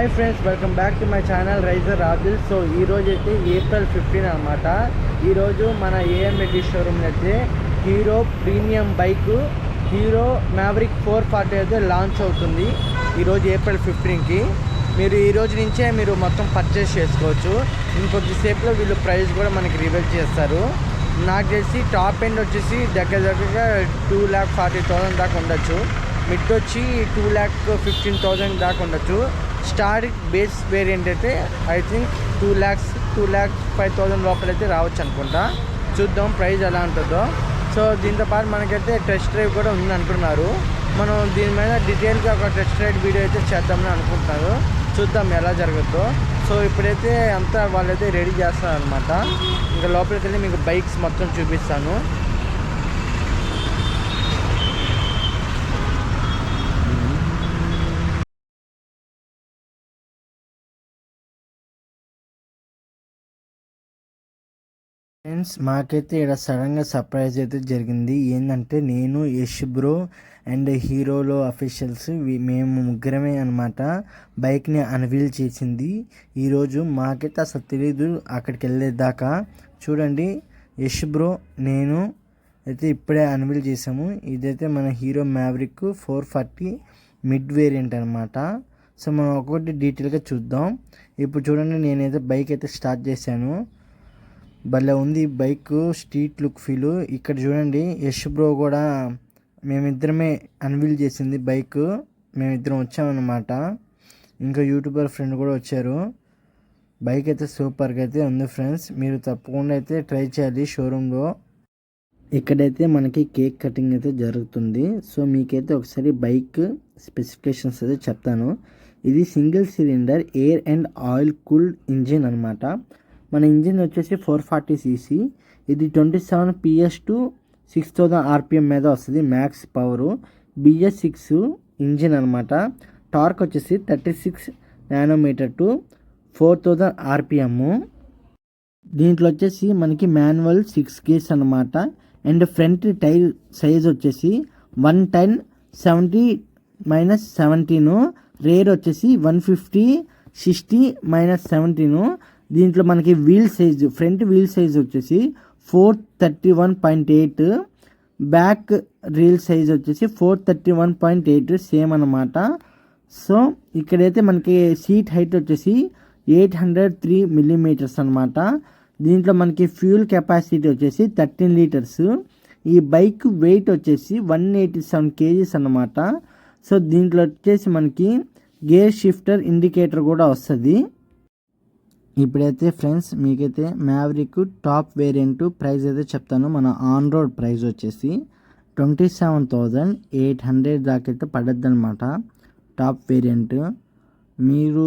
Hi friends, welcome back to my channel raiser Adil. So ఈరోజు అయితే April 15 అనమాట. ఈరోజు మన ఏఎండి షోరూమ్ అయితే hero premium bike hero maverick 440 అయితే లాంచ్ అవుతుంది ఈరోజు ఏప్రిల్ 15కి. మీరు ఈరోజు నుంచే మీరు మొత్తం పర్చేస్ చేసుకోవచ్చు. ఇంకొద్దిసేపులో వీళ్ళు ప్రైస్ కూడా మనకి రివీల్ చేస్తారు. నాకు తెలిసి టాప్ ఎండ్ వచ్చేసి దగ్గరగా 2,40,000 దాకా ఉండొచ్చు. మిడ్ వచ్చి 2,15,000 దాకా ఉండొచ్చు. స్టార్టింగ్ బేస్ వేరియంట్ అయితే ఐ థింక్ 2,05,000 లోపలైతే రావచ్చు అనుకుంటా. చూద్దాం ప్రైస్ ఎలా ఉంటుందో. సో దీంతో పాటు మనకైతే టెస్ట్ డ్రైవ్ కూడా ఉంది అంటున్నారు. మనం దీని మీద డీటెయిల్గా ఒక టెస్ట్ డ్రైవ్ వీడియో అయితే చేద్దామని అనుకుంటున్నారు. చూద్దాం ఎలా జరుగుతుందో. సో ఇప్పుడైతే అంతా వాళ్ళైతే రెడీ చేస్తారు అనమాట. ఇంకా లోపలికి వెళ్ళి మీకు బైక్స్ మొత్తం చూపిస్తాను. ఫ్రెండ్స్, మాకైతే ఇక్కడ సడన్గా సర్ప్రైజ్ అయితే జరిగింది. ఏంటంటే నేను, యష్ బ్రో అండ్ హీరోలో అఫీషియల్స్ మేము ముగ్గురమే అనమాట బైక్ని అన్వీల్ చేసింది ఈరోజు. మాకైతే అసలు తెలీదు అక్కడికి వెళ్ళేదాకా. చూడండి, యష్ బ్రో నేను అయితే ఇప్పుడే అన్వీల్ చేసాము. ఇదైతే మన హీరో మ్యావరిక్ 440 మిడ్ వేరియంట్ అనమాట. సో మనం ఒక్కొక్కటి డీటెయిల్గా చూద్దాం. ఇప్పుడు చూడండి, నేనైతే బైక్ అయితే స్టార్ట్ చేశాను. భలే ఉంది బైక్, స్ట్రీట్ లుక్ ఫీల్. ఇక్కడ చూడండి, యష్ బ్రో కూడా మేమిద్దరమే అన్వీల్ చేసింది బైక్. మేమిద్దరం వచ్చామన్నమాట. ఇంకా యూట్యూబర్ ఫ్రెండ్ కూడా వచ్చారు. బైక్ అయితే సూపర్గా అయితే ఉంది ఫ్రెండ్స్. మీరు తప్పకుండా అయితే ట్రై చేయాలి షోరూంలో. ఇక్కడైతే మనకి కేక్ కటింగ్ అయితే జరుగుతుంది. సో మీకైతే ఒకసారి బైక్ స్పెసిఫికేషన్స్ అయితే చెప్తాను. ఇది single cylinder air and oil cooled engine అనమాట. మన ఇంజిన్ వచ్చేసి 440cc. ఇది 27 PS టు 6,000 RPM మీద వస్తుంది మ్యాక్స్ పవరు. BS6 ఇంజిన్ అనమాట. టార్క్ వచ్చేసి 36 Nm టు 4,000 RPM. దీంట్లో వచ్చేసి మనకి మాన్యువల్ 6 గేర్స్ అనమాట. అండ్ ఫ్రంట్ టైర్ సైజ్ వచ్చేసి 110 70-17. రేర్ వచ్చేసి 150 60 -17. దీంట్లో మనకి wheel size, front wheel size వచ్చేసి 431.8. బ్యాక్ రీల్ సైజ్ వచ్చేసి 431.8 సేమ్ అనమాట. సో ఇక్కడైతే మనకి సీట్ హైట్ వచ్చేసి 803 mm అనమాట. దీంట్లో మనకి ఫ్యూల్ కెపాసిటీ వచ్చేసి 13 లీటర్స్. ఈ బైక్ వెయిట్ వచ్చేసి 187 kgs అనమాట. సో దీంట్లో వచ్చేసి మనకి గేర్ షిఫ్టర్ ఇండికేటర్ కూడా వస్తుంది. ఇప్పుడైతే ఫ్రెండ్స్ మీకైతే మ్యావరిక్ టాప్ వేరియంట్ ప్రైస్ అయితే చెప్తాను. మన ఆన్ రోడ్ ప్రైస్ వచ్చేసి 27,800 దాకా అయితే పడద్దు అనమాట టాప్ వేరియంట్. మీరు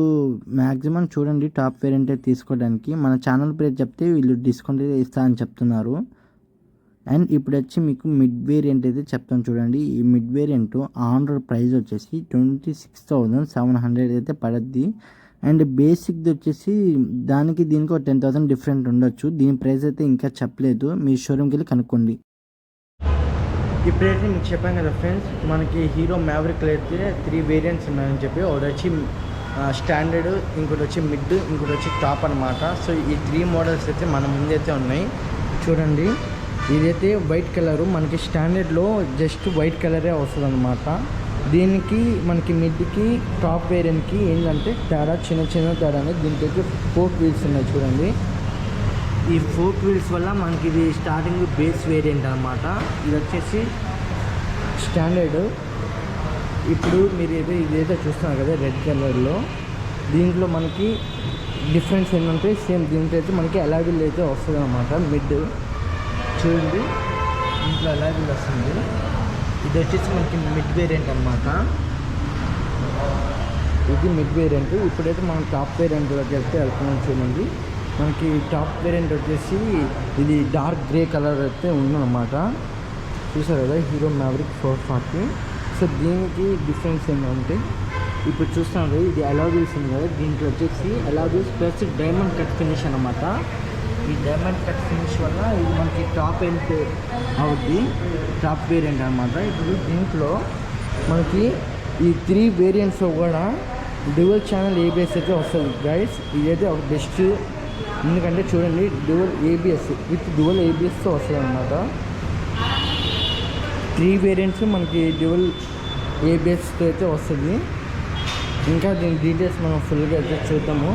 మ్యాక్సిమం చూడండి టాప్ వేరియంట్ తీసుకోవడానికి. మన ఛానల్ పేరు చెప్తే వీళ్ళు డిస్కౌంట్ అయితే ఇస్తా అని చెప్తున్నారు. అండ్ ఇప్పుడు వచ్చి మీకు మిడ్ వేరియంట్ అయితే చెప్తాను చూడండి. ఈ mid variant on road price వచ్చేసి 26,700 అయితే పడద్ది. అండ్ బేసిక్ది వచ్చేసి దానికి దీనికి ఒక 10,000 డిఫరెంట్ ఉండొచ్చు. దీని ప్రైస్ అయితే ఇంకా చెప్పలేదు, మీ షోరూమ్కి వెళ్ళి కనుక్కోండి. ఇప్పుడైతే మీకు చెప్పాను కదా ఫ్రెండ్స్, మనకి హీరో మ్యావరిక్లో అయితే 3 వేరియంట్స్ ఉన్నాయని చెప్పి. ఒకటి వచ్చి స్టాండర్డ్, ఇంకోటి వచ్చి మిడ్, ఇంకోటి వచ్చి టాప్ అనమాట. సో ఈ 3 మోడల్స్ అయితే మన ముందైతే ఉన్నాయి. చూడండి, ఇదైతే వైట్ కలరు. మనకి స్టాండర్డ్లో జస్ట్ వైట్ కలరే వస్తుంది అనమాట. దీనికి మనకి మిడ్కి టాప్ వేరియంట్కి ఏంటంటే తేడా, చిన్న తేడా అనేది. దీనికి అయితే 4 వీల్స్ ఉన్నాయి చూడండి. ఈ 4 వీల్స్ వల్ల మనకి ఇది స్టార్టింగ్ బేస్ వేరియంట్ అనమాట. ఇది వచ్చేసి స్టాండర్డ్. ఇప్పుడు మీరు ఇదైతే చూస్తున్నారు కదా రెడ్ కలర్లో, దీంట్లో మనకి డిఫరెన్స్ ఏంటంటే సేమ్ దీంట్లో అయితే మనకి అలావిల్ అయితే వస్తుంది అనమాట. మిడ్ చూడండి, దీంట్లో అలావిల్ వస్తుంది. ఇది వచ్చేసి మనకి మిడ్ వేరియంట్ అనమాట. ఇది మిడ్ వేరియంట్. ఇప్పుడైతే మనం టాప్ వేరియంట్లోకి అయితే వెళ్తున్నాం చూడండి. మనకి టాప్ వేరియంట్ వచ్చేసి ఇది డార్క్ గ్రే కలర్ అయితే ఉందన్నమాట. చూసారు కదా హీరో మ్యావరిక్ 440. సో దీనికి డిఫరెన్స్ ఏంటంటే ఇప్పుడు చూస్తాం కదా, ఇది అలావిల్స్ ఉంది కదా, దీంట్లో వచ్చేసి అలావిల్స్ ప్లస్ డైమండ్ కట్ ఫినిష్ అనమాట. ఈ డైమండ్ కట్ ఫినిష్ వల్ల ఇది మనకి టాప్ ఎండ్ అవుద్ది, టాప్ వేరియంట్ అనమాట. ఇప్పుడు దీంట్లో మనకి ఈ 3 వేరియంట్స్లో కూడా డ్యువల్ ఛానల్ ఏబిఎస్ అయితే వస్తుంది గైస్. ఇదైతే ఒక బెస్ట్, ఎందుకంటే చూడండి డ్యువల్ ఏబిఎస్ విత్ డ్యువల్ ఏబిఎస్తో వస్తుంది అనమాట. 3 వేరియంట్స్ మనకి డ్యువల్ ఏబిఎస్తో అయితే వస్తుంది. ఇంకా దీని డీటెయిల్స్ మనం ఫుల్గా అయితే చూద్దాము.